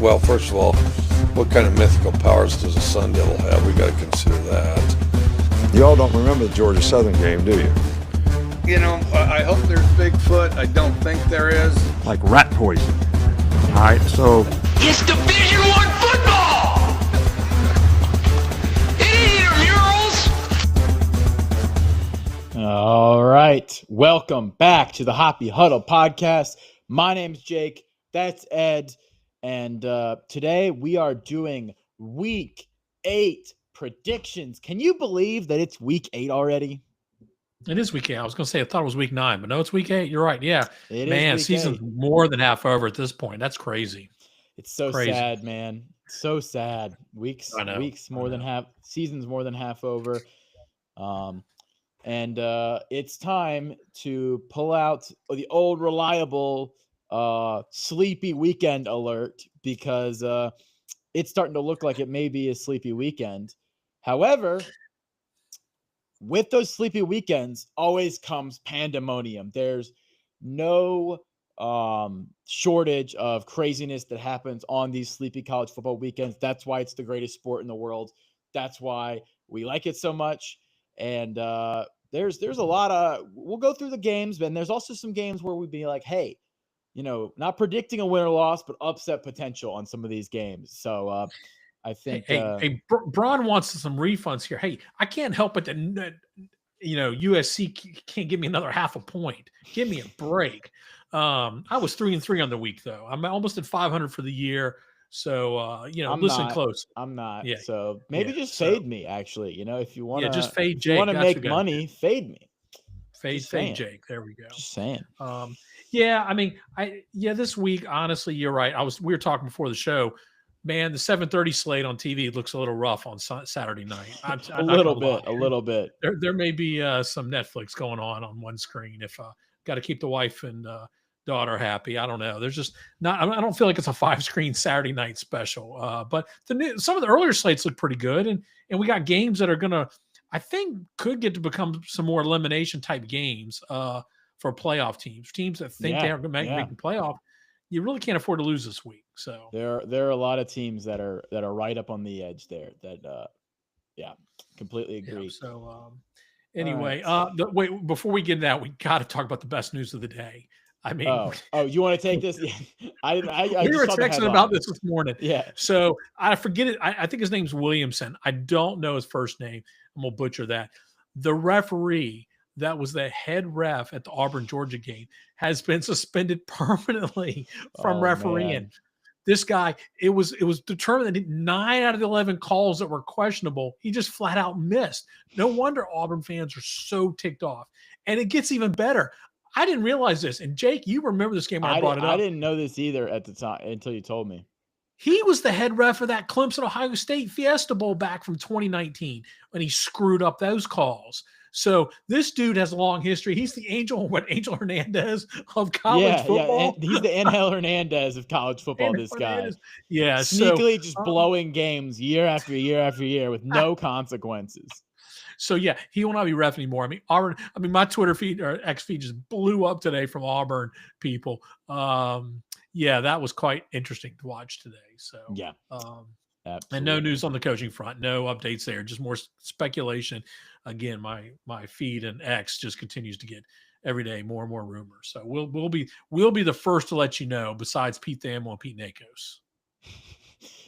Well, first of all, what kind of mythical powers does a Sun Devil have? We got to consider that. Y'all don't remember the Georgia Southern game, do you? You know, I hope there's Bigfoot. I don't think there is. Like rat poison. All right, so It's Division I football! It ain't your murals! All right. Welcome back to the Hoppy Huddle podcast. My name's Jake. That's Ed. And today we are doing week 8 predictions. Can you believe that it's week 8 already? It is week 8. I was going to say I thought it was week 9, but no, it's week 8. You're right. Yeah. It Man, is week season's 8. more than half over at this point. That's crazy. It's so Crazy. sad, man. So sad. Weeks more than half. Season's more than half over. And it's time to pull out the old reliable sleepy weekend alert because it's starting to look like it may be a sleepy weekend. However, with those sleepy weekends always comes pandemonium. There's no shortage of craziness that happens on these sleepy college football weekends. That's why it's the greatest sport in the world. That's why we like it so much. And there's a lot of, we'll go through the games, and there's also some games where we'd be like, hey, you know, not predicting a win or loss, but upset potential on some of these games. So I think Hey, Braun wants some refunds here. Hey, I can't help it that USC can't give me another half a point. Give me a break. I was 3-3 on the week though. I'm almost at 500 for the year. So listen close. I'm not. Yeah. So maybe just fade me. Actually, if you want to, just fade Jake. You want to make money, fade me. Fade Jake. There we go. Just saying. This week, honestly, you're right. We were talking before the show. Man, the 7:30 slate on TV looks a little rough on Saturday night. A little bit. There may be some Netflix going on one screen. If got to keep the wife and daughter happy. I don't know. There's just not. I don't feel like it's a 5-screen Saturday night special. But some of the earlier slates look pretty good, and we got games that are gonna, I think, could get to become some more elimination type games for playoff teams that think they are going to make the playoff. You really can't afford to lose this week. So there are a lot of teams that are right up on the edge there. That completely agree. Yeah, so anyway, right. wait, before we get into that, we got to talk about the best news of the day. I mean, you want to take this? I we were texting about this morning. Yeah. So I forget it. I think his name's Williamson. I don't know his first name. I'm gonna butcher that. The referee that was the head ref at the Auburn-Georgia game has been suspended permanently from refereeing. Man. This guy, it was determined that 9 out of the 11 calls that were questionable, he just flat out missed. No wonder Auburn fans are so ticked off. And it gets even better. I didn't realize this. And Jake, you remember this game when I brought it up. I didn't know this either at the time until you told me. He was the head ref of that Clemson-Ohio State Fiesta Bowl back from 2019 when he screwed up those calls. So this dude has a long history. He's the Angel Hernandez of college football. Yeah, he's the Angel Hernandez of college football, this guy. Yeah. Sneakily just blowing games year after year after year with no consequences. So, yeah, he will not be ref anymore. I mean, Auburn. My Twitter feed or X feed just blew up today from Auburn people. That was quite interesting to watch today. So, yeah. And no news on the coaching front, no updates there, just more speculation. Again, my feed and X just continues to get every day more and more rumors. So we'll be the first to let you know. Besides Pete Thamel and Pete Nakos.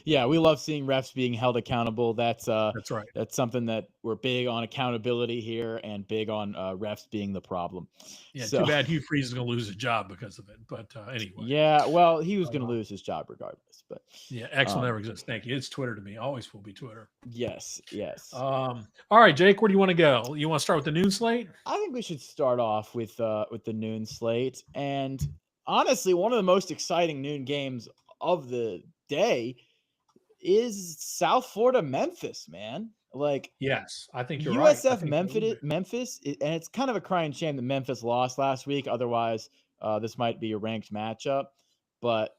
Yeah, we love seeing refs being held accountable. That's right. That's something that we're big on accountability here and big on refs being the problem. Yeah, too bad Hugh Freeze is going to lose his job because of it. But anyway. Yeah, well, he was going to lose his job regardless. But yeah, X will never exist. Thank you. It's Twitter to me. Always will be Twitter. Yes. All right, Jake, where do you want to go? You want to start with the noon slate? I think we should start off with the noon slate. And honestly, one of the most exciting noon games of the day is South Florida Memphis, man. Like, yes, I think you're USF right. Memphis, and it's kind of a crying shame that Memphis lost last week. Otherwise, this might be a ranked matchup. But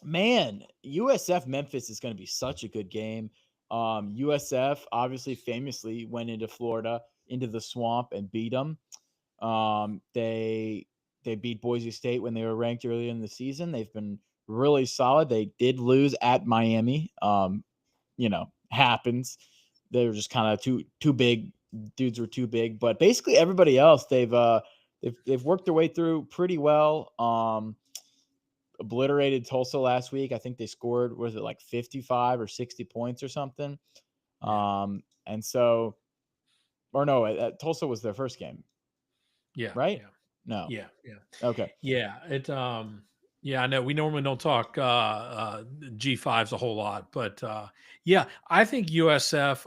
man, USF Memphis is going to be such a good game. USF obviously famously went into Florida, into the swamp, and beat them. They beat Boise State when they were ranked earlier in the season. They've been really solid. They did lose at Miami. Happens. They were just kind of too big. Dudes were too big, but basically everybody else they've worked their way through pretty well. Obliterated Tulsa last week. I think they scored, was it like 55 or 60 points or something? And so, or no, Tulsa was their first game. Yeah. Right? Yeah. No. Yeah. Okay. Yeah. Yeah, I know we normally don't talk G5s a whole lot, but yeah, I think USF,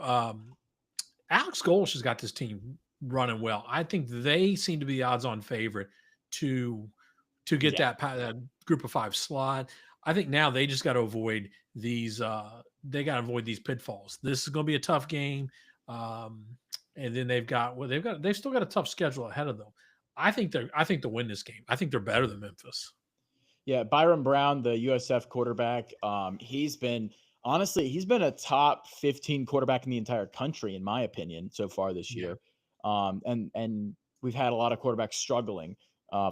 Alex Golesh has got this team running well. I think they seem to be the odds-on favorite to get that group of 5 slot. I think now they just got to avoid these. They got to avoid these pitfalls. This is going to be a tough game, and then they've still got a tough schedule ahead of them. I think they'll win this game. I think they're better than Memphis. Yeah, Byron Brown, the USF quarterback, he's been a top 15 quarterback in the entire country, in my opinion, so far this year. And we've had a lot of quarterbacks struggling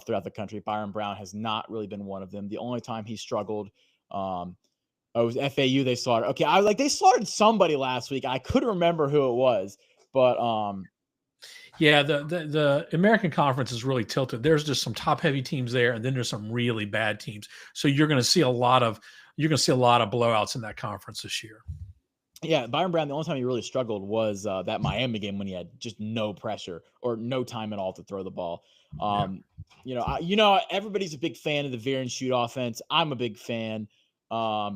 throughout the country. Byron Brown has not really been one of them. The only time he struggled, it was FAU. They slaughtered. Okay, they slaughtered somebody last week. I couldn't remember who it was, but yeah, the American Conference is really tilted. There's just some top heavy teams there, and then there's some really bad teams. So you're going to see a lot of blowouts in that conference this year. Yeah, Byron Brown, the only time he really struggled was that Miami game when he had just no pressure or no time at all to throw the ball. Everybody's a big fan of the veer and shoot offense. I'm a big fan. I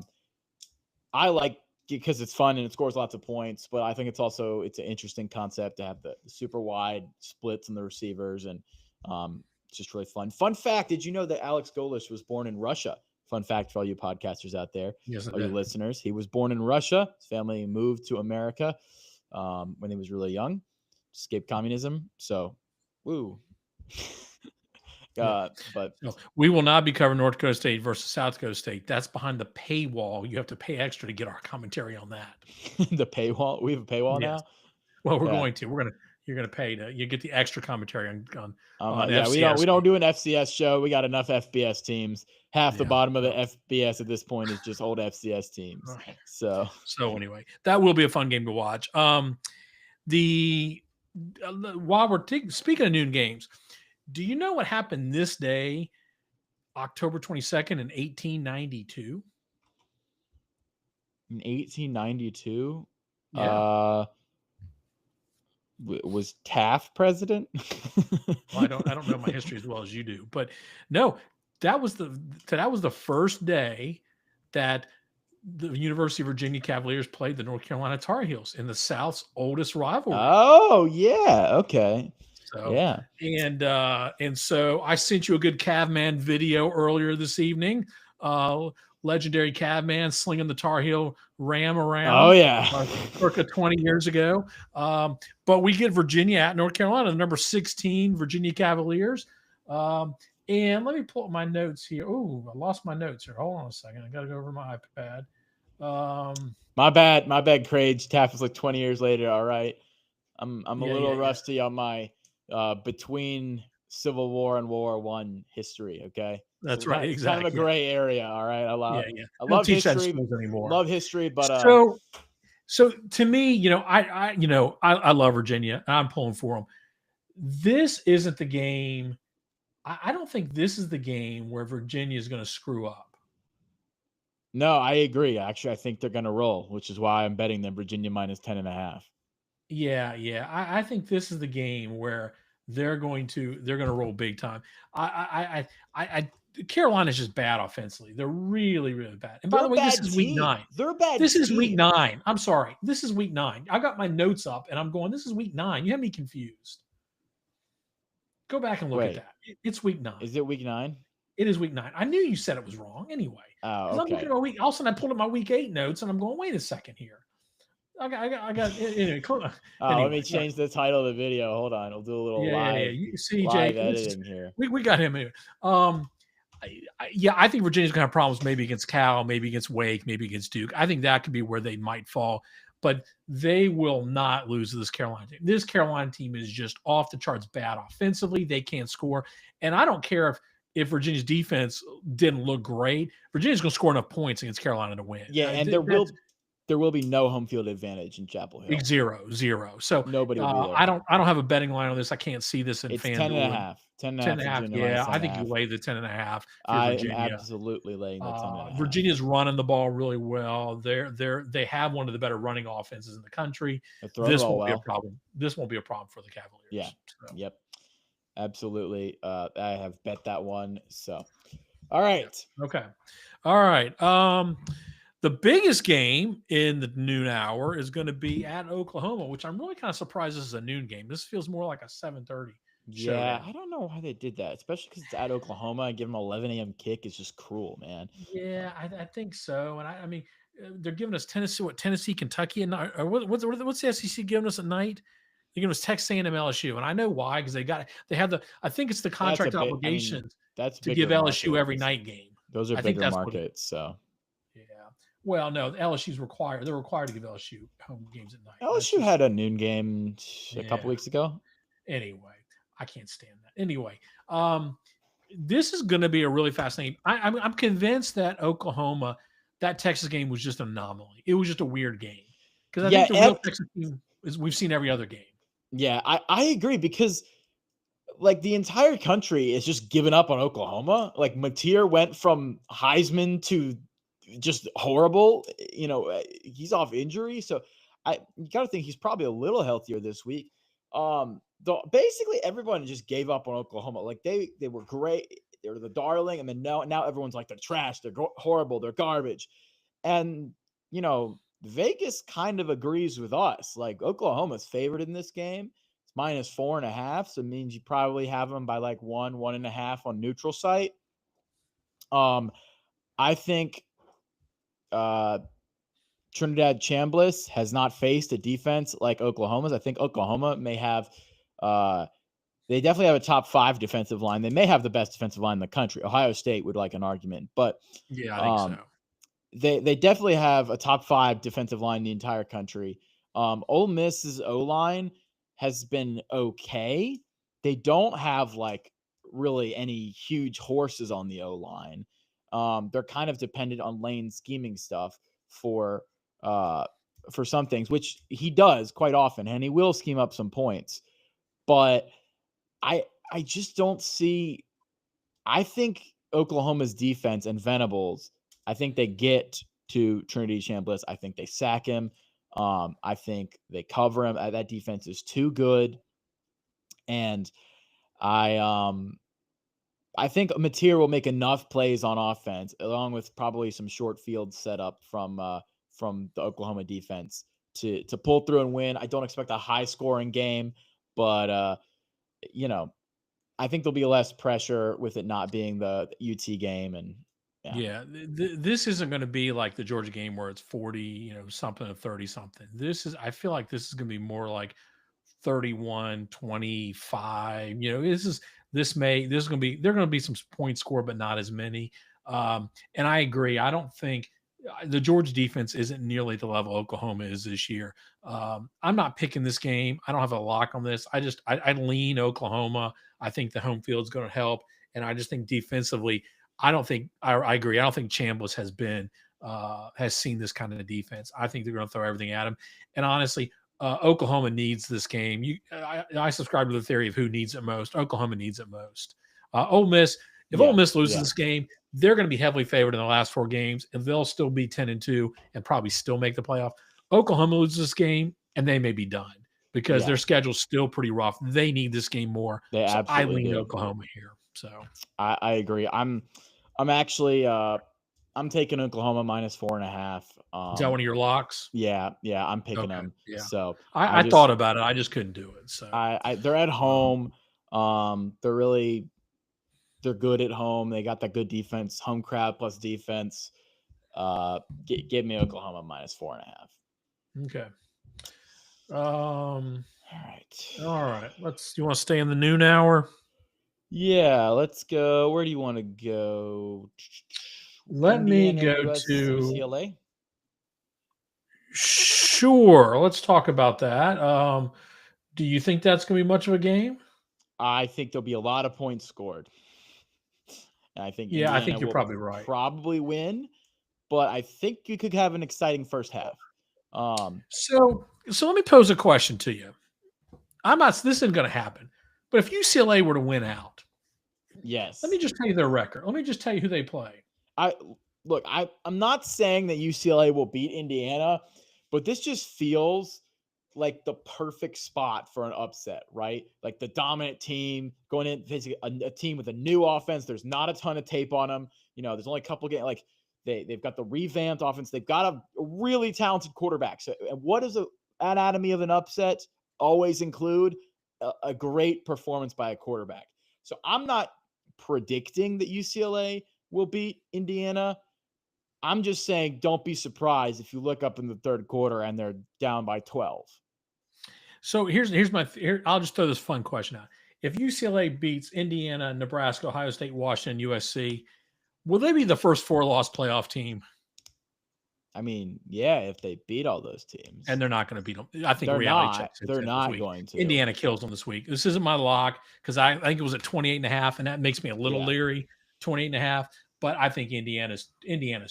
like because it's fun and it scores lots of points, but I think it's an interesting concept to have the super wide splits in the receivers, and it's just really fun. Fun fact: did you know that Alex Golesh was born in Russia? Fun fact for all you podcasters out there, all you listeners. He was born in Russia. His family moved to America when he was really young, escaped communism. So, woo. But no, we will not be covering North Dakota State versus South Dakota State. That's behind the paywall. You have to pay extra to get our commentary on that. The paywall? We have a paywall now? Well, you're going to pay you get the extra commentary on FCS. We don't do an FCS show. We got enough FBS teams. Half the bottom of the FBS at this point is just old FCS teams. Right. So anyway, that will be a fun game to watch. While we're speaking of noon games, do you know what happened this day, October 22nd in 1892? In 1892? Yeah. Was Taft president? Well, I don't know my history as well as you do, but no, that was the first day that the University of Virginia Cavaliers played the North Carolina Tar Heels in the South's oldest rivalry. Oh yeah, okay. So yeah, and so I sent you a good Cavman video earlier this evening. Legendary Cavman slinging the Tar Heel ram around. Oh yeah, circa 20 years ago. But we get Virginia at North Carolina, the number 16 Virginia Cavaliers. And let me pull up my notes here. Oh, I lost my notes here. Hold on a second. I got to go over my iPad. My bad, Craig. Taft was like 20 years later. All right. I'm a little rusty on my between Civil War and World War I history. Okay. That's right. It's exactly. kind of a gray area. All right. I love teach history. Anymore. Love history, but so to me, I love Virginia. I'm pulling for them. This isn't the game. I don't think this is the game where Virginia is going to screw up. No, I agree. Actually, I think they're going to roll, which is why I'm betting them Virginia minus 10.5. Yeah. I think this is the game where they're going to roll big time. Carolina's just bad offensively. They're really, really bad. And by the way, this is week 9. They're a bad. This is week 9. I'm sorry. This is week 9. I got my notes up and I'm going, this is week 9. You have me confused. Go back and look at that. It's week 9. Is it week 9? It is week 9. I knew you said it was wrong anyway. Oh, okay. I'm looking at my week. All of a sudden, I pulled up my week 8 notes, and I'm going, wait a second here. I got. Anyway, let me change the title of the video. Hold on, we'll do a little live editing here. We got him here. I think Virginia's gonna have problems maybe against Cal, maybe against Wake, maybe against Duke. I think that could be where they might fall, but they will not lose to this Carolina team. This Carolina team is just off the charts bad offensively. They can't score, and I don't care if Virginia's defense didn't look great, Virginia's going to score enough points against Carolina to win. Yeah, and there will be no home field advantage in Chapel Hill. Zero. So nobody will be there. I don't have a betting line on this. I can't see this in It's FanDuel. 10.5. 10.5. Yeah, I think you lay the 10.5 for I Virginia. am absolutely laying the 10.5. Virginia's running the ball really well. They have one of the better running offenses in the country. This won't be a problem. This won't be a problem for the Cavaliers. Yeah. So. Yep. Absolutely. I have bet that one. So, all right. Okay. All right. The biggest game in the noon hour is going to be at Oklahoma, which I'm really kind of surprised this is a noon game. This feels more like a 7:30. Yeah, I don't know why they did that, especially because it's at Oklahoma. I give them an 11 a.m. kick. It's just cruel, man. Yeah, I think so. And I mean, they're giving us Tennessee, Kentucky, and what's the SEC giving us at night? They're giving us Texas A&M, LSU, and I know why, because they have the. I think it's the contract obligations that's to give LSU every night game. Those are bigger markets, so. Yeah. Well, no, LSU's required. They're required to give LSU home games at night. LSU had a noon game a couple weeks ago. Anyway, I can't stand that. Anyway, this is going to be a really fascinating. I'm convinced that Oklahoma, that Texas game was just an anomaly. It was just a weird game because I think the real Texas team is we've seen every other game. Yeah, I agree because like the entire country is just giving up on Oklahoma. Like Mateer went from Heisman to just horrible. You know, he's off injury, so you got to think he's probably a little healthier this week. Basically everyone just gave up on Oklahoma. Like they were great. They were the darling. And then now everyone's like, they're trash. They're horrible. They're garbage. And, you know, Vegas kind of agrees with us. Like Oklahoma's favored in this game. It's -4.5. So it means you probably have them by like 1.5 on neutral site. I think, Trinidad Chambliss has not faced a defense like Oklahoma's. I think Oklahoma may have they definitely have a top 5 defensive line. They may have the best defensive line in the country. Ohio State would like an argument, but yeah, I think so. They definitely have a top 5 defensive line in the entire country. Ole Miss's O-line has been okay. They don't have like really any huge horses on the O-line. They're kind of dependent on Lane scheming stuff for some things, which he does quite often, and he will scheme up some points. But I just don't see. I think Oklahoma's defense and Venables, I think they get to Trinity Chambliss. I think they sack him. I think they cover him. That defense is too good, and I think Mateer will make enough plays on offense, along with probably some short field setup from the Oklahoma defense to pull through and win. I don't expect a high scoring game, but you know, I think there'll be less pressure with it not being the UT game. And this isn't going to be like the Georgia game where it's 40, something to 30 something. I feel like this is going to be more like 31-25. There are going to be some points scored, but not as many. And I agree. I don't think the Georgia defense isn't nearly the level Oklahoma is this year. I'm not picking this game. I don't have a lock on this. I lean Oklahoma. I think the home field is going to help. And I just think defensively, I agree. I don't think Chambliss has seen this kind of defense. I think they're going to throw everything at him. And honestly, Oklahoma needs this game. I subscribe to the theory of who needs it most. Oklahoma needs it most. Ole Miss, if Ole Miss loses this game, they're going to be heavily favored in the last 4 games, and they'll still be 10-2 and probably still make the playoff. Oklahoma loses this game, and they may be done because their schedule's still pretty rough. They need this game more. I lean Oklahoma here. So I agree. I'm actually I'm taking Oklahoma -4.5. Is that one of your locks? Yeah, I'm picking them. Yeah. So I thought about it. I just couldn't do it. So they're at home. They're good at home. They got that good defense, home crowd plus defense. Give me Oklahoma -4.5. Okay. All right. You want to stay in the noon hour? Yeah, let's go. Where do you want to go? Let me go US, to UCLA. Sure. Let's talk about that. Do you think that's going to be much of a game? I think there'll be a lot of points scored. And I think Yeah, I Indiana think you're will probably right. probably win, but I think you could have an exciting first half. So let me pose a question to you. This isn't going to happen, but if UCLA were to win out, Yes. let me just tell you their record. Let me just tell you who they play. I'm not saying that UCLA will beat Indiana, but this just feels like the perfect spot for an upset, right? Like the dominant team going in facing a team with a new offense. There's not a ton of tape on them. There's only a couple games. Like they've got the revamped offense. They've got a really talented quarterback. So, and what is an anatomy of an upset? Always include a great performance by a quarterback. So I'm not predicting that UCLA will beat Indiana. I'm just saying, don't be surprised if you look up in the third quarter and they're down by 12. So here's I'll just throw this fun question out. If UCLA beats Indiana, Nebraska, Ohio State, Washington, USC, will they be the first 4-loss playoff team? I mean, yeah, if they beat all those teams. And they're not going to beat them. I think they're reality not. checks. They're not going to. Indiana kills them this week. This isn't my lock because I think it was at 28.5, and that makes me a little leery. 28.5, but I think Indiana's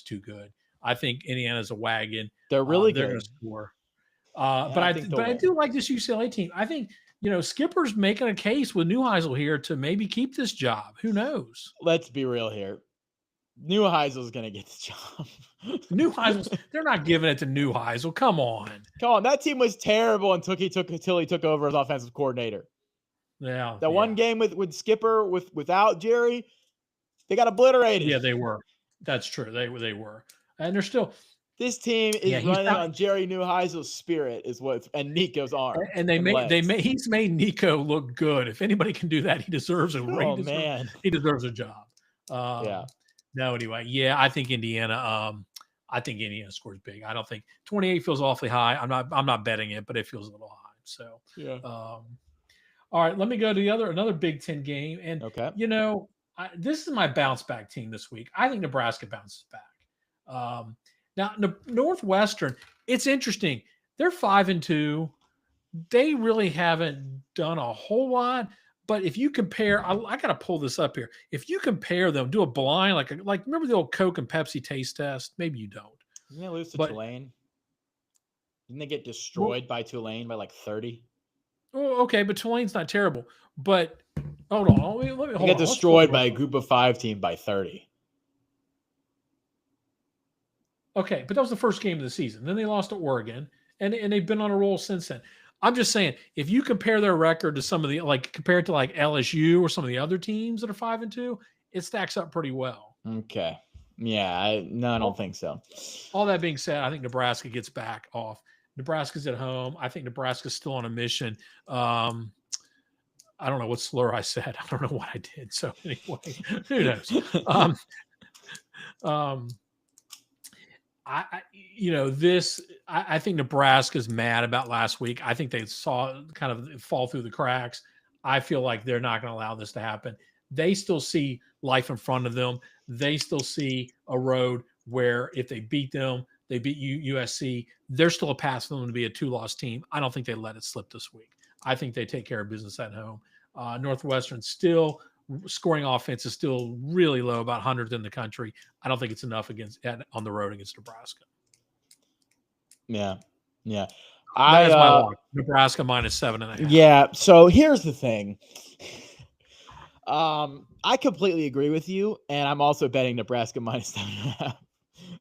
too good. I think Indiana's a wagon. They're really they're good. going to score. But I do like this UCLA team. I think Skipper's making a case with Neuheisel here to maybe keep this job. Who knows? Let's be real here. Neuheisel's going to get the job. They're not giving it to Neuheisel. Come on. That team was terrible until he took over as offensive coordinator. Yeah. That one game with Skipper without Jerry, they got obliterated. Yeah, they were. That's true. They were. And they're still. This team is running on Jerry Neuheisel's spirit, and Nico's arm. And he's made Nico look good. If anybody can do that, he deserves a ring. He deserves a job. Yeah. No, anyway, yeah, I think Indiana. I think Indiana scores big. I don't think 28 feels awfully high. I'm not betting it, but it feels a little high. So yeah. All right, let me go to another Big Ten game, and this is my bounce back team this week. I think Nebraska bounces back. Now, Northwestern, it's interesting. They're 5-2. They really haven't done a whole lot. But if you compare, I got to pull this up here. If you compare them, do a blind, like remember the old Coke and Pepsi taste test? Maybe you don't. Didn't they lose to Tulane? Didn't they get destroyed by Tulane by like 30? Oh, okay, but Tulane's not terrible. But hold on, let me hold on. They got destroyed by a group of 5 team by 30. Okay, but that was the first game of the season. Then they lost to Oregon, and they've been on a roll since then. I'm just saying, if you compare their record to some of the compared to LSU or some of the other teams that are 5-2, it stacks up pretty well. Okay. Yeah, I don't think so. All that being said, I think Nebraska gets back off. Nebraska's at home. I think Nebraska's still on a mission. I don't know what slur I said. I don't know what I did. So anyway, who knows? I think Nebraska's mad about last week. I think they saw it kind of fall through the cracks. I feel like they're not going to allow this to happen. They still see life in front of them. They still see a road where if they beat them, they beat USC, there's still a path for them to be a 2-loss team. I don't think they let it slip this week. I think they take care of business at home. Northwestern still scoring offense is still really low, about 100th in the country. I don't think it's enough on the road against Nebraska. Yeah. That is my lock. Nebraska -7.5. Yeah. So here's the thing. I completely agree with you, and I'm also betting Nebraska -7.5.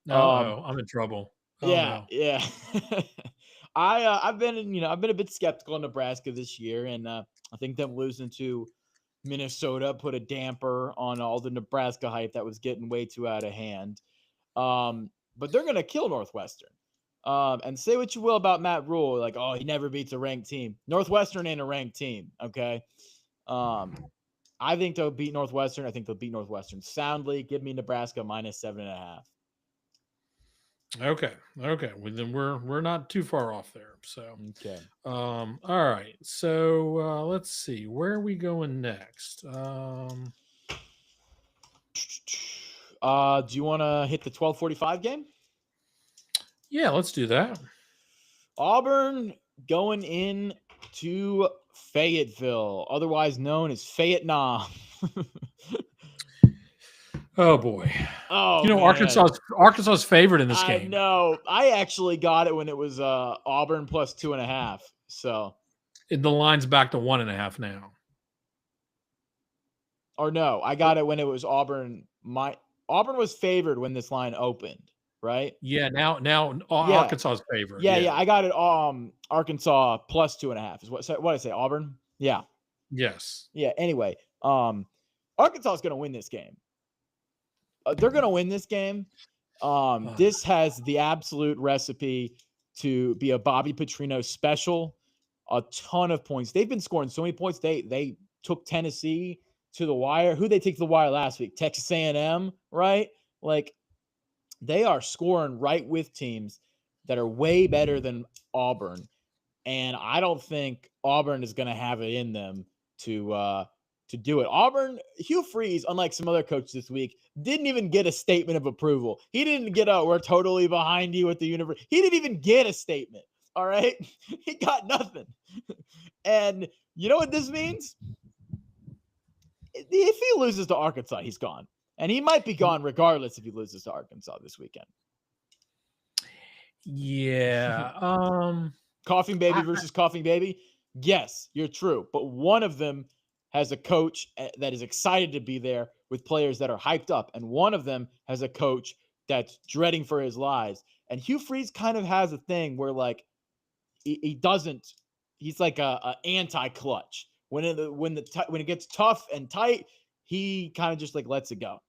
No, I'm in trouble. Yeah. I've been a bit skeptical of Nebraska this year, and I think them losing to Minnesota put a damper on all the Nebraska hype that was getting way too out of hand. But they're gonna kill Northwestern. And say what you will about Matt Rule, he never beats a ranked team. Northwestern ain't a ranked team, okay? I think they'll beat Northwestern. I think they'll beat Northwestern soundly. Give me Nebraska -7.5. Okay. Well, then we're not too far off there. So okay. All right. So let's see. Where are we going next? Do you want to hit the 12:45 game? Yeah, let's do that. Auburn going in to Fayetteville, otherwise known as Fayette-Nam. Oh boy. Oh, You know, man. Arkansas's favorite in this I game. know. I actually got it when it was Auburn plus 2.5. So, The line's back to 1.5 now. or no, I got it when it was Auburn. Auburn was favored when this line opened, right? Yeah, now Yeah. Arkansas's favorite. Yeah. I got it. Arkansas plus 2.5 is what did I say? Auburn. Yeah. Yes. Yeah. Anyway, Arkansas is going to win this game. They're going to win this game. This has the absolute recipe to be a Bobby Petrino special. A ton of points. They've been scoring so many points. They took Tennessee to the wire. Who they take to the wire last week? Texas A&M, right? Like, they are scoring right with teams that are way better than Auburn. And I don't think Auburn is going to have it in them to do it. Auburn, Hugh Freeze, unlike some other coaches this week, didn't even get a statement of approval. He didn't get we're totally behind you with the universe. He didn't even get a statement. All right. He got nothing. And you know what this means? If he loses to Arkansas, he's gone. And he might be gone regardless if he loses to Arkansas this weekend. Yeah. Coughing baby versus coughing baby. Yes, you're true. But one of them has a coach that is excited to be there with players that are hyped up. And one of them has a coach that's dreading for his lives. And Hugh Freeze kind of has a thing where, like, he doesn't. He's like a anti-clutch. When it gets tough and tight, he kind of just like lets it go.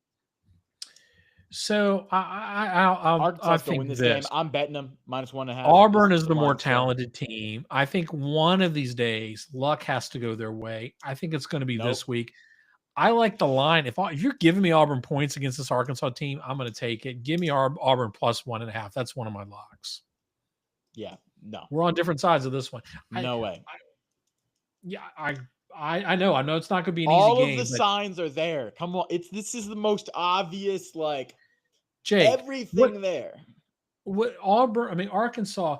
So I think win this this. game. I'm betting them -1.5. Auburn is the more talented team. I think one of these days, luck has to go their way. I think it's going to be this week. I like the line. If you're giving me Auburn points against this Arkansas team, I'm going to take it. Give me Auburn plus 1.5. That's one of my locks. Yeah, no. We're on different sides of this one. No way. I know it's not going to be an easy game. All of the signs are there. Come on. This is the most obvious, like, Jake, everything there. Arkansas,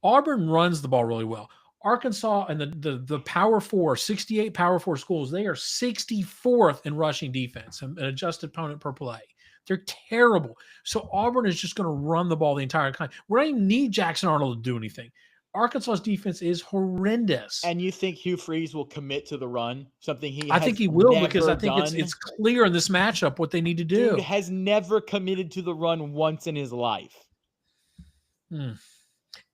Auburn runs the ball really well. Arkansas and the Power 4, 68 Power 4 schools, they are 64th in rushing defense and adjusted opponent per play. They're terrible. So Auburn is just going to run the ball the entire time. We don't even need Jackson Arnold to do anything. Arkansas's defense is horrendous. And you think Hugh Freeze will commit to the run? I think he will, because I think it's clear in this matchup what they need to do. Dude has never committed to the run once in his life.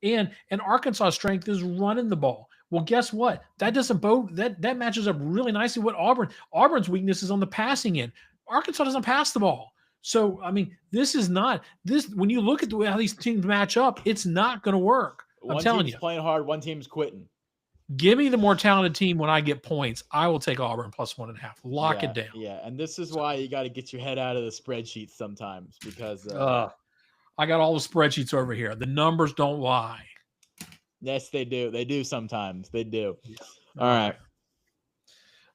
And Arkansas' strength is running the ball. Well, guess what? That doesn't bode that matches up really nicely with Auburn's weakness is on the passing end. Arkansas doesn't pass the ball. So, this is not this. When you look at how these teams match up, it's not going to work. I'm telling you. One team's playing hard, one team's quitting. Give me the more talented team when I get points. I will take Auburn plus 1.5. Lock it down. Yeah, and this is why you got to get your head out of the spreadsheet sometimes, because I got all the spreadsheets over here. The numbers don't lie. Yes, they do. They do sometimes. They do. Yeah.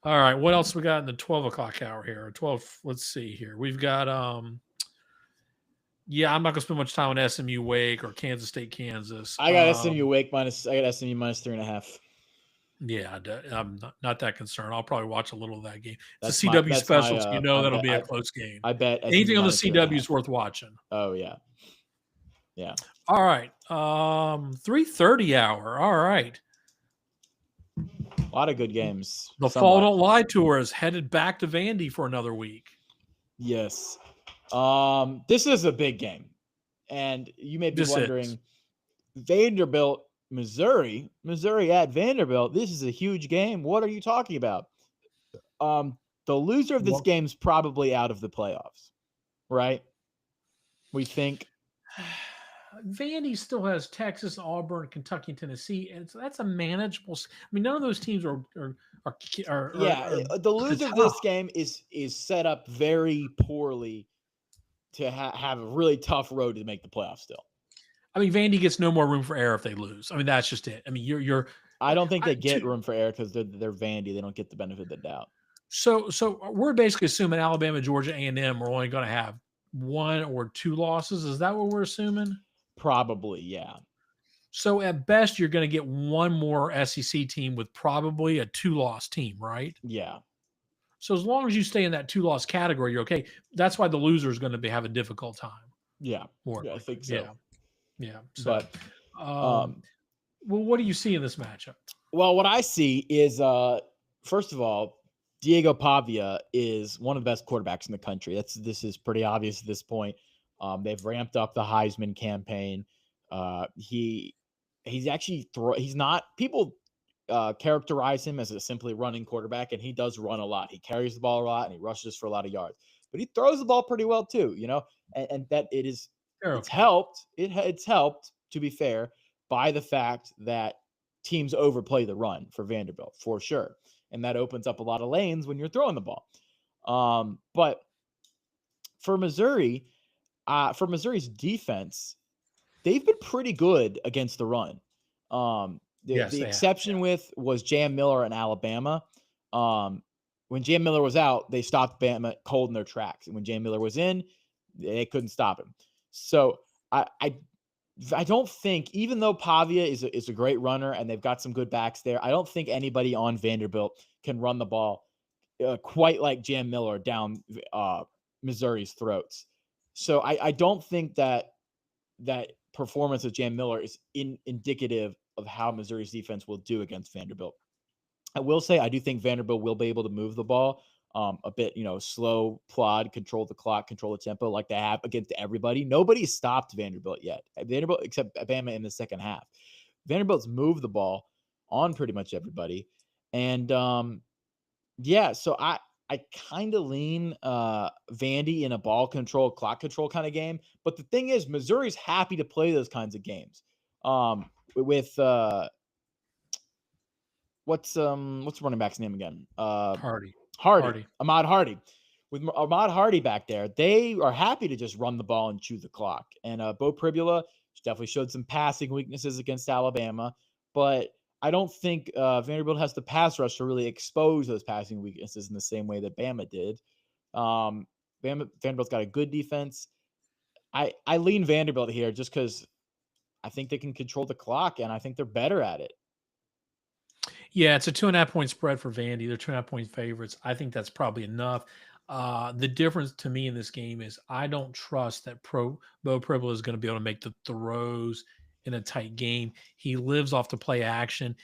All right. What else we got in the 12 o'clock hour here? 12. Let's see here. We've got I'm not gonna spend much time on SMU Wake or Kansas State Kansas. I got SMU Wake minus. I got SMU minus 3.5. Yeah, I'm not that concerned. I'll probably watch a little of that game. It's a CW special, so that'll be a close game. I bet anything on the CW is worth watching. Oh yeah. All right. 3:30 hour. All right. A lot of good games. The Fall Don't Lie tour is headed back to Vandy for another week. Yes. This is a big game. And you may be wondering, Vanderbilt, Missouri at Vanderbilt, this is a huge game. What are you talking about? The loser of this game is probably out of the playoffs, right? We think. Vandy still has Texas, Auburn, Kentucky, and Tennessee, and so that's a manageable. None of those teams are the loser of this game is set up very poorly to have a really tough road to make the playoffs still. Vandy gets no more room for error if they lose. That's just it. I don't think they get room for error because they're Vandy. They don't get the benefit of the doubt. So we're basically assuming Alabama, Georgia, A&M are only going to have 1 or 2 losses. Is that what we're assuming? Probably, yeah. So at best, you're going to get one more SEC team with probably a 2-loss team, right? Yeah. So as long as you stay in that 2-loss category, you're okay. That's why the loser is going to have a difficult time. Yeah. More Yeah, I likely. think so. Yeah. So, But well, what do you see in this matchup? well, what I see is first of all, Diego Pavia is one of the best quarterbacks in the country. This is pretty obvious at this point. They've ramped up the Heisman campaign. He's actually he's not people characterize him as a simply running quarterback, and he does run a lot. He carries the ball a lot and he rushes for a lot of yards, but he throws the ball pretty well too, and that it's Okay. helped. It's helped, to be fair, by the fact that teams overplay the run for Vanderbilt for sure. And that opens up a lot of lanes when you're throwing the ball. But for Missouri, for Missouri's defense, they've been pretty good against the run. Yes, The they have. exception was Jam Miller in Alabama. When Jam Miller was out, they stopped Bama cold in their tracks. And when Jam Miller was in, they couldn't stop him. So I don't think, even though Pavia is a great runner and they've got some good backs there, I don't think anybody on Vanderbilt can run the ball quite like Jam Miller down Missouri's throats. So I don't think that performance of Jam Miller is indicative of how Missouri's defense will do against Vanderbilt. I will say I do think Vanderbilt will be able to move the ball a bit, slow, plod, control the clock, control the tempo like they have against everybody. Nobody's stopped Vanderbilt yet. Vanderbilt, except Bama in the second half. Vanderbilt's moved the ball on pretty much everybody. And so I kind of lean Vandy in a ball control, clock control kind of game. But the thing is, Missouri's happy to play those kinds of games. With what's the running back's name again? Hardy. Ahmad Hardy. With Ahmad Hardy back there, they are happy to just run the ball and chew the clock. And Bo Pribula definitely showed some passing weaknesses against Alabama, but I don't think Vanderbilt has the pass rush to really expose those passing weaknesses in the same way that Bama did. Vanderbilt's got a good defense. I lean Vanderbilt here just because I think they can control the clock, and I think they're better at it. Yeah, it's a 2.5-point spread for Vandy. They're 2.5-point favorites. I think that's probably enough. The difference to me in this game is I don't trust that Bo Pribble is going to be able to make the throws in a tight game. He lives off the play action.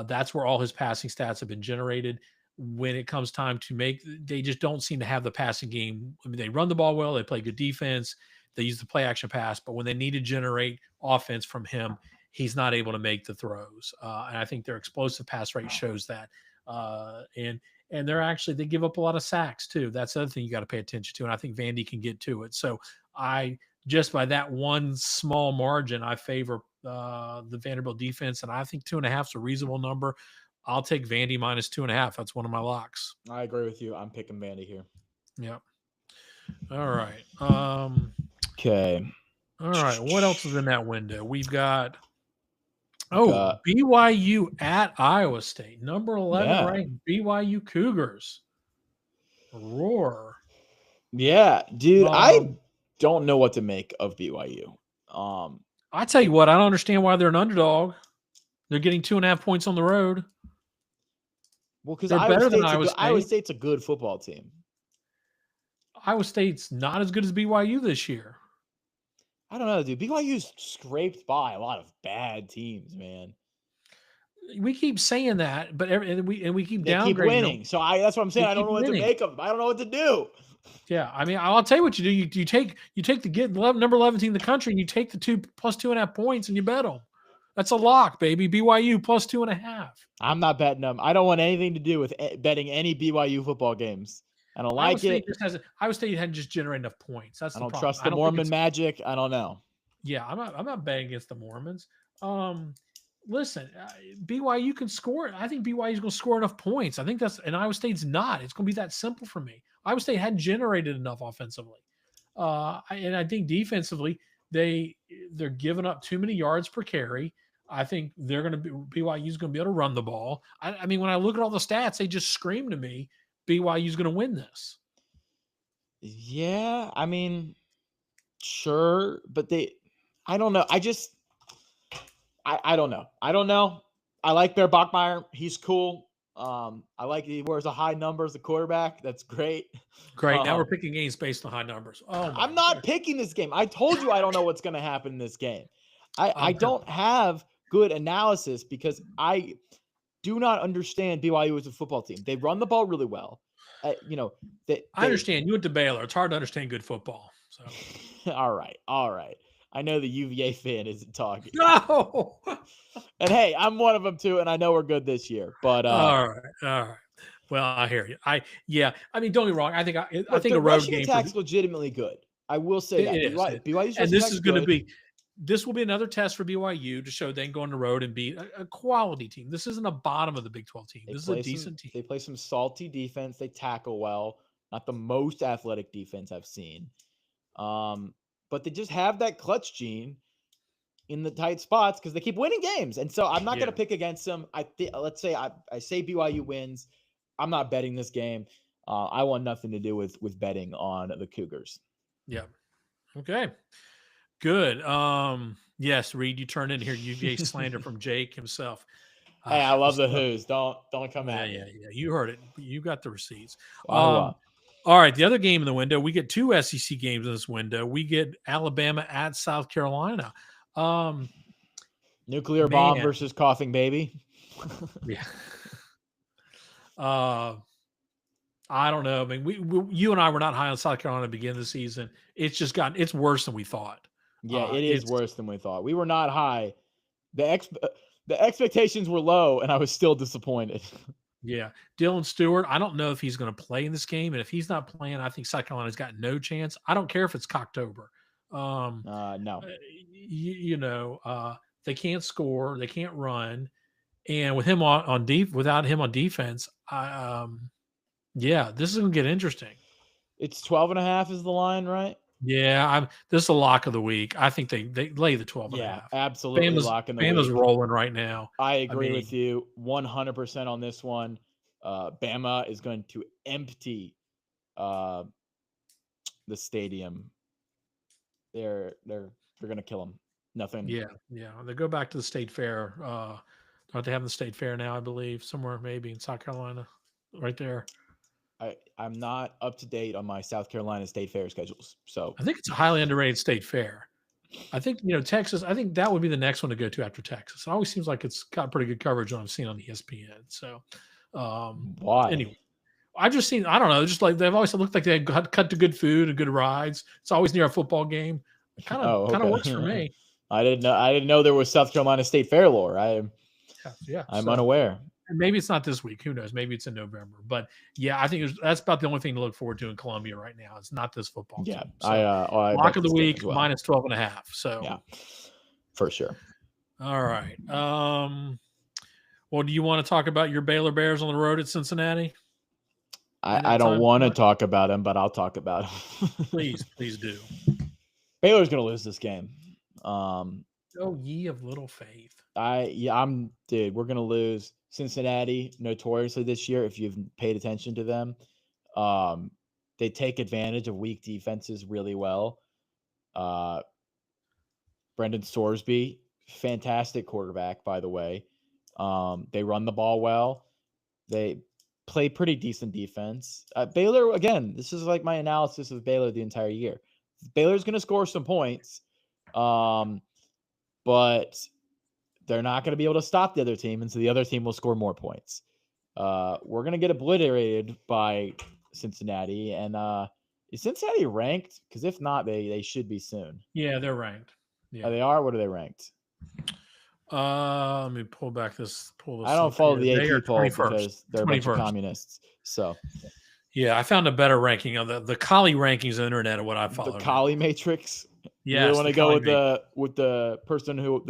That's where all his passing stats have been generated. When it comes time to they just don't seem to have the passing game. I mean, they run the ball well. They play good defense. They use the play action pass, but when they need to generate offense from him, he's not able to make the throws. And I think their explosive pass rate shows that. And they give up a lot of sacks too. That's the other thing you got to pay attention to. And I think Vandy can get to it. So just by that one small margin, I favor the Vanderbilt defense. And I think 2.5 is a reasonable number. I'll take Vandy minus 2.5. That's one of my locks. I agree with you. I'm picking Vandy here. Yeah. All right. Okay. All right. What else is in that window? We've got BYU at Iowa State, number 11 ranked BYU Cougars. Roar. Yeah, dude. I don't know what to make of BYU. I tell you what, I don't understand why they're an underdog. They're getting 2.5 points on the road. Well, because Iowa State's a good football team. Iowa State's not as good as BYU this year. I don't know, dude. BYU's scraped by a lot of bad teams, man. We keep saying that, but we keep they downgrading. Keep winning. Them. So that's what I'm saying. I don't know what to make of them. I don't know what to do. Yeah, I mean, I'll tell you what you do. You take the number 11 team in the country, and you take the 2+2.5 points, and you bet them. That's a lock, baby. BYU plus 2.5. I'm not betting them. I don't want anything to do with betting any BYU football games. I don't like it. Iowa State hadn't just generated enough points. That's the problem. I don't trust the Mormon magic. I don't know. Yeah, I'm not betting against the Mormons. Listen, BYU can score. I think BYU is going to score enough points. I think and Iowa State's not. It's going to be that simple for me. Iowa State hadn't generated enough offensively, and I think defensively they're giving up too many yards per carry. I think BYU is going to be able to run the ball. I mean, when I look at all the stats, they just scream to me BYU is going to win this. Yeah, I mean, sure, but I don't know. I don't know. I like Bear Bachmeier. He's cool. I like he wears a high number as a quarterback. That's great. Great. Now we're Um, picking games based on high numbers. Oh my I'm not God. picking this game. I told you I don't know what's going to happen in this game. I I'm don't have good analysis because I do not understand BYU as a football team. They run the ball really well. You know, I understand. You went to Baylor. It's hard to understand good football. So all right, all right. I know the UVA fan isn't talking. no. And hey, I'm one of them too, and I know we're good this year. But All right. All right. Well, I hear you. Yeah. I mean, don't get me wrong. I think look, a the road rushing game attack's legitimately good. I will say that it is. BYU's And rushing this attack's is going to good. be this will be another test for BYU to show they can go on the road and beat a quality team. This isn't a bottom of the Big 12 team. This is a decent team. They play some salty defense. They tackle well. Not the most athletic defense I've seen. But they just have that clutch gene in the tight spots because they keep winning games. And so I'm not going to pick against them. Let's say I say BYU wins. I'm not betting this game. I want nothing to do with betting on the Cougars. Yeah. Okay. Good. Yes, Reed, you turned in here UVA slander from Jake himself. Hey, I love the Who's. Don't come at me. Yeah. You heard it. You got the receipts. Wow. All right, the other game in the window, we get 2 SEC games in this window. We get Alabama at South Carolina. Nuclear bomb versus coughing baby. Yeah. I don't know. I mean, you and I were not high on South Carolina to begin the season. It's worse than we thought. Yeah, it is worse than we thought. We were not high. The expectations were low, and I was still disappointed. Yeah. Dylan Stewart, I don't know if he's going to play in this game. And if he's not playing, I think South Carolina's got no chance. I don't care if it's Cocktober. No. They can't score. They can't run. And with him without him on defense, this is going to get interesting. It's 12.5 is the line, right? Yeah, this is a lock of the week. I think they lay the 12.5. Yeah, absolutely lock in the week. Bama's rolling right now. I agree with you 100% on this one. Bama is going to empty the stadium. They're going to kill them. Nothing. Yeah. They go back to the state fair. Don't they have the state fair now? I believe somewhere maybe in South Carolina, right there. I'm not up to date on my South Carolina state fair schedules. So I think it's a highly underrated state fair. I think, Texas, I think that would be the next one to go to after Texas. It always seems like it's got pretty good coverage when I've seen on ESPN. So, why? Anyway, I don't know. Just like they've always looked like they cut to good food and good rides. It's always near a football game. It kind of works for me. I didn't know there was South Carolina State Fair lore. I'm unaware. And maybe it's not this week. Who knows? Maybe it's in November. But yeah, I think that's about the only thing to look forward to in Columbia right now. It's not this football team. So, I lock of the week minus 12.5. So yeah, for sure. All right. Well, do you want to talk about your Baylor Bears on the road at Cincinnati? I don't want to talk about them, but I'll talk about them. Please do. Baylor's going to lose this game. Oh, ye of little faith. We're going to lose. Cincinnati, notoriously this year, if you've paid attention to them, they take advantage of weak defenses really well. Brendan Sorsby, fantastic quarterback, by the way. They run the ball well. They play pretty decent defense. Baylor, again, this is like my analysis of Baylor the entire year. Baylor's going to score some points, but they're not going to be able to stop the other team, and so the other team will score more points. We're going to get obliterated by Cincinnati, and is Cincinnati ranked? Because if not, they should be soon. Yeah, they're ranked. Yeah, they are. What are they ranked? Let me pull this. I don't follow the AP poll 21st. because they're a bunch of communists. So, yeah, I found a better ranking of the Collie rankings on the internet of what I follow. The Collie Matrix. Yeah, you want to go with the person who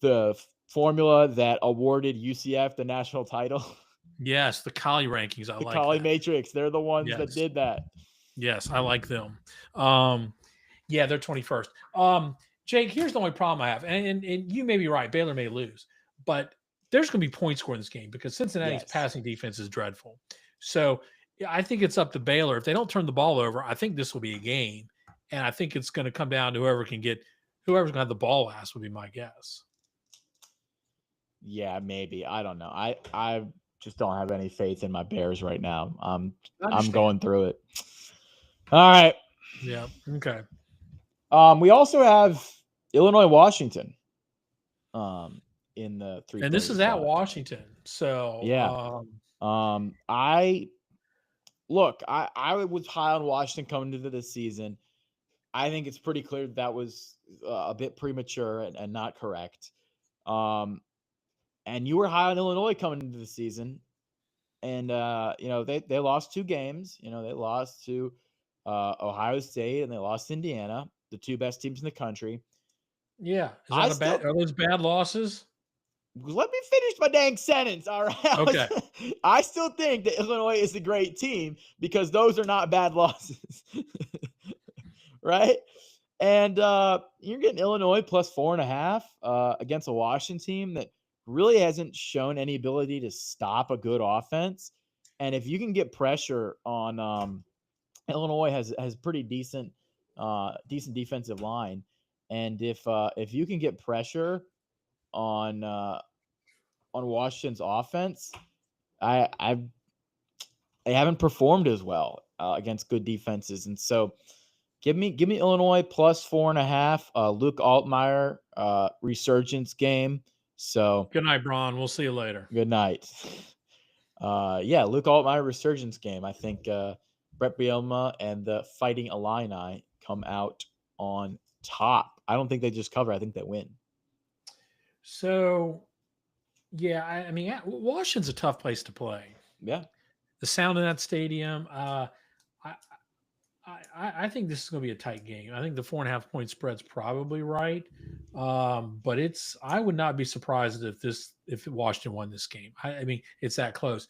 the formula that awarded UCF the national title. Yes, the Collie rankings. I like the Collie Matrix. They're the ones that did that. Yes, I like them. Yeah, they're 21st. Jake, here's the only problem I have, and you may be right. Baylor may lose, but there's going to be points scored in this game because Cincinnati's passing defense is dreadful. So I think it's up to Baylor. If they don't turn the ball over, I think this will be a game, and I think it's going to come down to whoever's going to have the ball last would be my guess. Yeah, maybe. I don't know. I just don't have any faith in my Bears right now. I'm Understand. going through it. All right. Yeah. Okay. We also have Illinois, Washington. In the 3:30 And this is at slot. Washington. So Yeah. I was high on Washington coming into this season. I think it's pretty clear that was a bit premature and not correct. And you were high on Illinois coming into the season, and they lost 2 games. They lost to Ohio State and they lost to Indiana, the 2 best teams in the country. yeah. Is that are those bad losses? Let me finish my dang sentence. All right. Okay. I still think that Illinois is a great team because those are not bad losses. Right. And you're getting Illinois plus 4.5 against a Washington team that really hasn't shown any ability to stop a good offense. And if you can get pressure on Illinois has pretty decent defensive line. And if you can get pressure on Washington's offense, they haven't performed as well against good defenses, and so give me Illinois plus 4.5. Luke Altmaier resurgence game. So Good night, Braun. We'll see you later. good night. Luke Altmaier resurgence game. I think Brett Bielema and the Fighting Illini come out on top. I don't think they just cover. I think they win. So, yeah, I mean, Washington's a tough place to play. Yeah. The sound in that stadium. I think this is going to be a tight game. I think the 4.5 point spread's probably right, but I would not be surprised if Washington won this game. I mean, it's that close.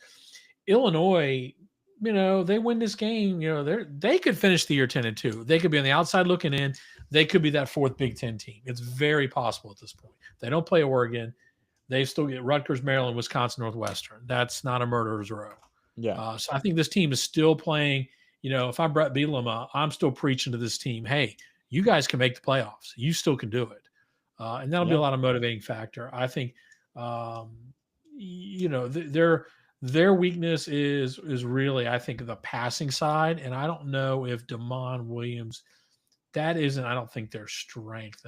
Illinois, they win this game. They could finish the year 10-2. They could be on the outside looking in. They could be that 4th Big Ten team. It's very possible at this point. They don't play Oregon. They still get Rutgers, Maryland, Wisconsin, Northwestern. That's not a murderer's row. Yeah. So I think this team is still playing. If I'm Brett Bielema, I'm still preaching to this team, hey, you guys can make the playoffs. You still can do it. And that'll be a lot of motivating factor. I think, their weakness is really, I think, the passing side. And I don't know if Damon Williams, I don't think their strength.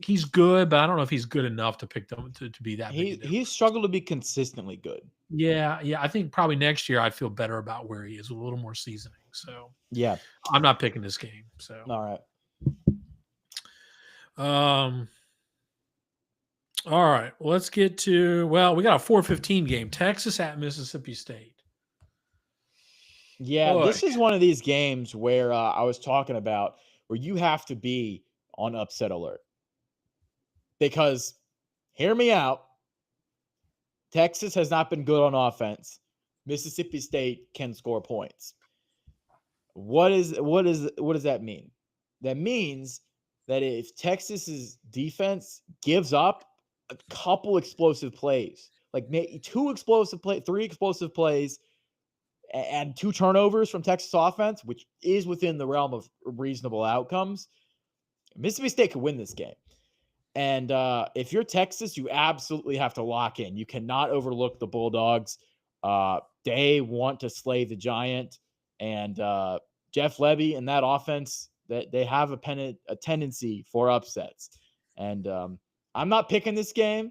He's good, but I don't know if he's good enough to pick them to be that. He's struggled to be consistently good. Yeah. I think probably next year I'd feel better about where he is with a little more seasoning. So yeah, I'm not picking this game. So all right. All right. Let's get to we got a 4:15 game. Texas at Mississippi State. Yeah, Boy. This is one of these games where I was talking about where you have to be on upset alert. Because, hear me out, Texas has not been good on offense. Mississippi State can score points. What does that mean? That means that if Texas's defense gives up a couple explosive plays, like maybe 3 explosive plays, and 2 turnovers from Texas offense, which is within the realm of reasonable outcomes, Mississippi State could win this game. And if you're Texas, you absolutely have to lock in. You cannot overlook the Bulldogs. They want to slay the giant. And Jeff Levy and that offense, that they have a tendency for upsets. And I'm not picking this game.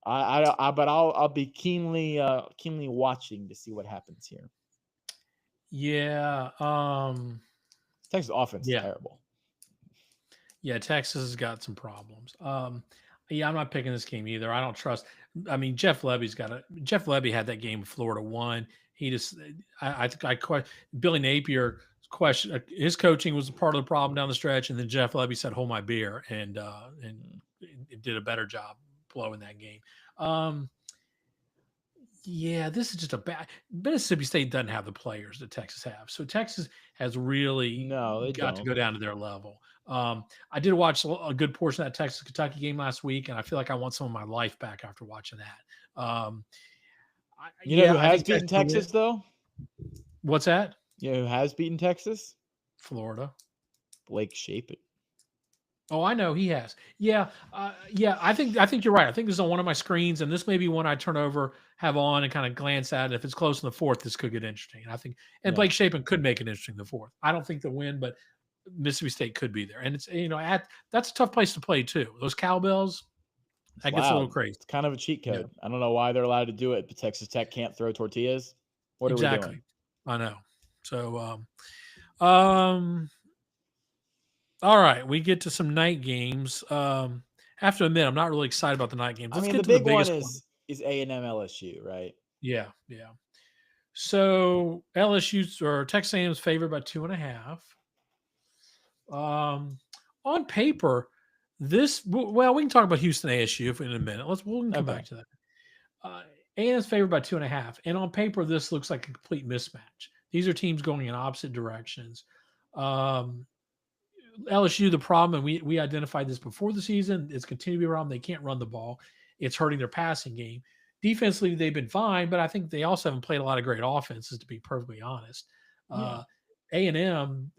But I'll be keenly watching to see what happens here. Yeah. Texas offense is terrible. Yeah, Texas has got some problems. I'm not picking this game either. I don't trust. I mean, Jeff Levy had that game Florida won. He just, Billy Napier question, his coaching was a part of the problem down the stretch, and then Jeff Levy said, "Hold my beer," and it did a better job blowing that game. This is just a bad. Mississippi State doesn't have the players that Texas have, so Texas has really got to go down to their level. I did watch a good portion of that Texas-Kentucky game last week, and I feel like I want some of my life back after watching that. Who has beaten Texas, though? What's that? You know who has beaten Texas? Florida. Blake Shapen. Oh, I know he has. Yeah, yeah. I think you're right. I think this is on one of my screens, and this may be one I turn over, have on, and kind of glance at. If it's close in the fourth, this could get interesting. I think, and Yeah. Blake Shapen could make it interesting in the fourth. I don't think they'll win, but Mississippi State could be there, and it's that's a tough place to play too. Those cowbells, It's that gets a little loud. crazy. It's kind of a cheat Yeah, code. I don't know why they're allowed to do it, but Texas Tech can't throw tortillas. What are we exactly. doing? I know. So, all right, we get to some night games. I have to admit, I'm not really excited about the night games. I Let's mean, get the to the big one biggest one. is A&M LSU, right? Yeah, yeah. So LSU's or Texas A&M's favored by 2.5. On paper, well, we can talk about Houston ASU in a minute. We can come Okay. back to that. A&M's favored by 2.5, and on paper, this looks like a complete mismatch. These are teams going in opposite directions. LSU, the problem, and we identified this before the season, it's continued to be a problem. They can't run the ball. It's hurting their passing game. Defensively, they've been fine, but I think they also haven't played a lot of great offenses, to be perfectly honest. Yeah. A&M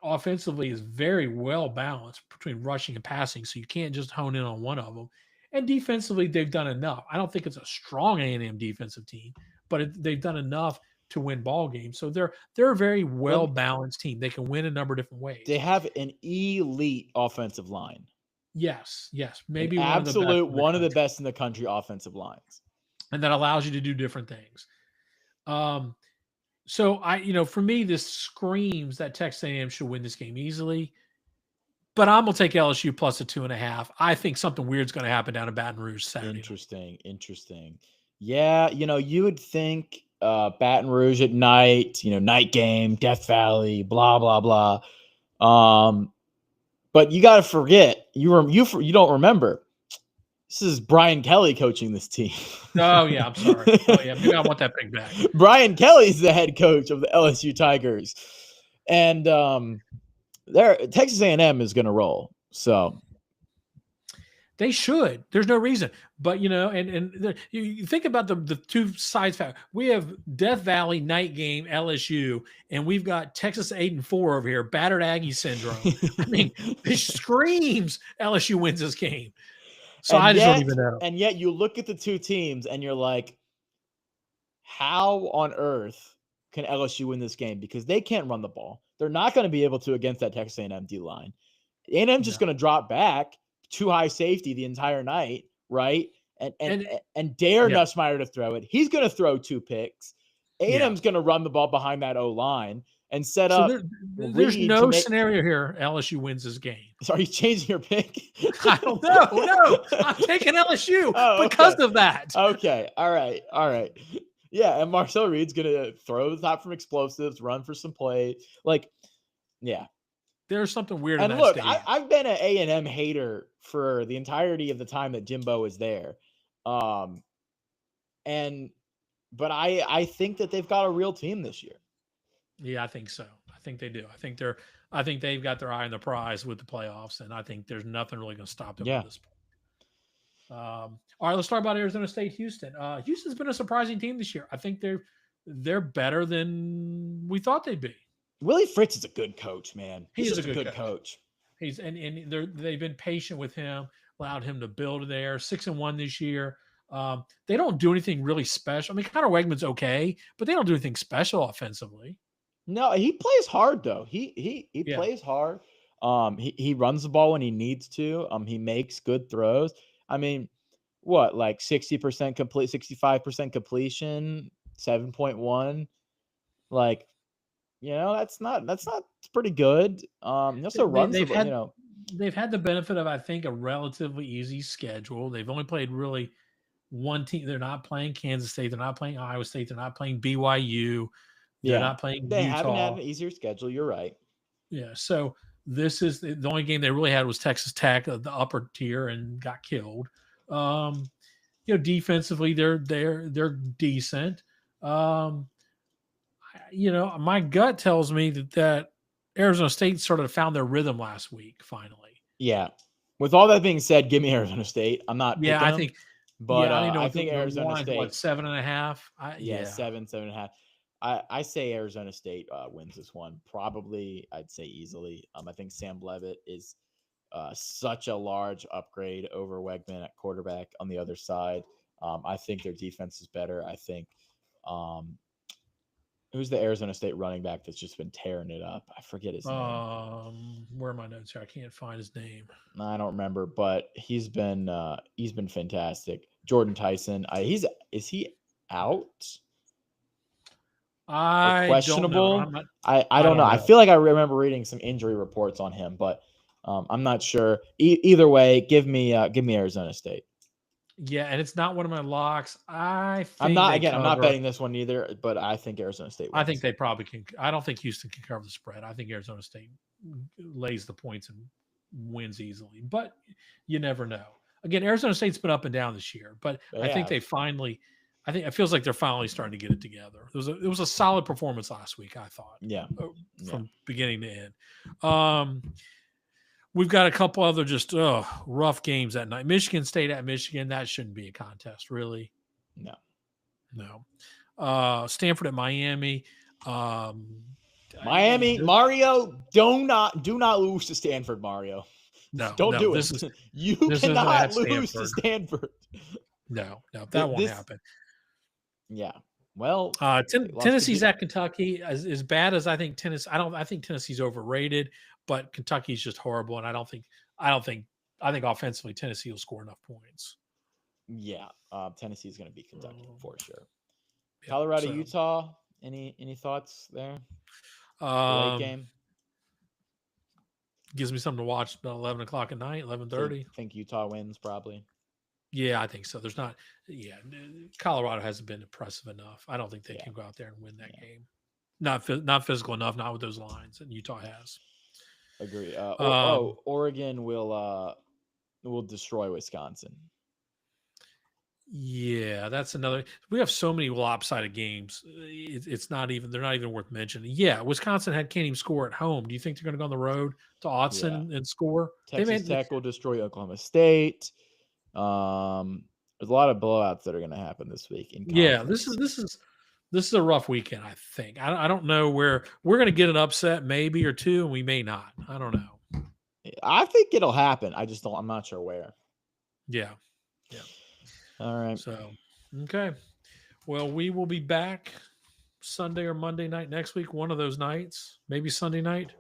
offensively is very well balanced between rushing and passing, so you can't just hone in on one of them. And defensively, they've done enough. I don't think it's a strong A&M defensive team, but they've done enough to win ball games. So they're a very well balanced team. They can win a number of different ways. They have an elite offensive line. Yes, An maybe one of the best. absolute one of the best in the country offensive lines. And that allows you to do different things. So for me, this screams that Texas A&M should win this game easily. But I'm gonna take LSU plus a 2.5. I think something weird's going to happen down in Baton Rouge Saturday. Interesting. Yeah, you would think Baton Rouge at night, night game, Death Valley, blah blah blah. But you got to forget, you don't remember. This is Brian Kelly coaching this team. Oh yeah, I'm sorry. Oh yeah, maybe I want that big back. Brian Kelly's the head coach of the LSU Tigers, and Texas A&M is going to roll. So they should. There's no reason. But you think about the two sides. We have Death Valley night game LSU, and we've got Texas 8-4 over here, battered Aggie syndrome. I mean, it screams LSU wins this game. So I just don't even know. And yet you look at the two teams and you're like, how on earth can LSU win this game? Because they can't run the ball. They're not going to be able to against that Texas A&M D line. A&M's just going to drop back too high safety the entire night, right? And dare Nussmeier to throw it. He's going to throw 2 picks. A&M's going to run the ball behind that O-line and set up. There's no scenario here LSU wins this game. So are you changing your pick? I don't know. No, I'm taking LSU because of that. Okay. All right. Yeah, and Marcel Reed's going to throw the top from explosives, run for some play. Yeah. There's something weird in that look, stadium. I've been an A&M hater for the entirety of the time that Jimbo was there. But I think that they've got a real team this year. Yeah, I think so. I think they do. I think they've got their eye on the prize with the playoffs, and I think there's nothing really going to stop them at this point. All right, let's talk about Arizona State, Houston. Houston's been a surprising team this year. I think they're better than we thought they'd be. Willie Fritz is a good coach, man. He's a good coach. They've been patient with him, allowed him to build there. 6-1 this year. They don't do anything really special. I mean, Connor Wegman's okay, but they don't do anything special offensively. No, he plays hard though. He plays hard. He runs the ball when he needs to. He makes good throws. I mean, what, like 60% complete, 65% completion, 7.1. Like, it's pretty good. He also runs they've had the benefit of, I think, a relatively easy schedule. They've only played really one team. They're not playing Kansas State. They're not playing Iowa State. They're not playing BYU. They're not playing Utah. They haven't had an easier schedule. You're right. Yeah. So this is the only game they really had was Texas Tech, the upper tier, and got killed. Defensively, they're decent. My gut tells me that Arizona State sort of found their rhythm last week, finally. Yeah. With all that being said, give me Arizona State. I'm not. Yeah, I think. But I think Arizona State. What, 7.5? 7.5. I say Arizona State wins this one. Probably, I'd say easily. I think Sam Levitt is such a large upgrade over Wegman at quarterback on the other side. I think their defense is better. I think who's the Arizona State running back that's just been tearing it up? I forget his name. Where are my notes here? I can't find his name. I don't remember, but he's been fantastic. Jordan Tyson. Is he out? I questionable. Don't know. I don't know. I feel like I remember reading some injury reports on him, but I'm not sure. Either way, give me Arizona State. Yeah, and it's not one of my locks. I'm not betting this one either, but I think Arizona State wins. I think they probably can. I don't think Houston can cover the spread. I think Arizona State lays the points and wins easily, but you never know. Again, Arizona State's been up and down this year, but I think they finally. I think it feels like they're finally starting to get it together. It was a solid performance last week, I thought. Yeah, from beginning to end. We've got a couple other just rough games that night. Michigan State at Michigan. That shouldn't be a contest, really. No. Stanford at Miami. Miami, Mario, do not lose to Stanford, Mario. No, don't do it. You cannot lose to Stanford. No, that won't happen. Yeah. Well, Tennessee's at Kentucky. As bad as I think Tennessee, I think Tennessee's overrated, but Kentucky's just horrible, and I think offensively Tennessee will score enough points. Yeah, Tennessee's going to beat Kentucky for sure. Yeah, Colorado, Utah. Any thoughts there? Late game gives me something to watch about 11 o'clock at night, 11:30. Think Utah wins probably. Yeah, I think so. Colorado hasn't been impressive enough. I don't think they can go out there and win that game. Not physical enough, not with those lines, and Utah has. Agree. Oregon will destroy Wisconsin. Yeah, that's another. We have so many lopsided games. It's not even. They're not even worth mentioning. Yeah, Wisconsin can't even score at home. Do you think they're going to go on the road to Autzen and score? Texas Tech will destroy Oklahoma State. There's a lot of blowouts that are going to happen this week. This is a rough weekend. I think. I don't know where we're going to get an upset, maybe or two, and we may not. I don't know. I think it'll happen. I'm not sure where. Yeah. All right. So, okay. Well, we will be back Sunday or Monday night next week. One of those nights, maybe Sunday night.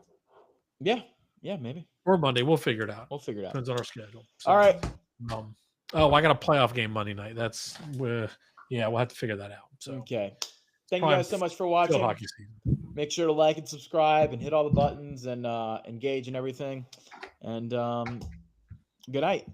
Yeah, maybe. Or Monday. We'll figure it out. Depends on our schedule. So, all right. I got a playoff game Monday night. We'll have to figure that out. So, okay. Thank you guys so much for watching. Hockey season. Make sure to like and subscribe and hit all the buttons and engage and everything. And good night.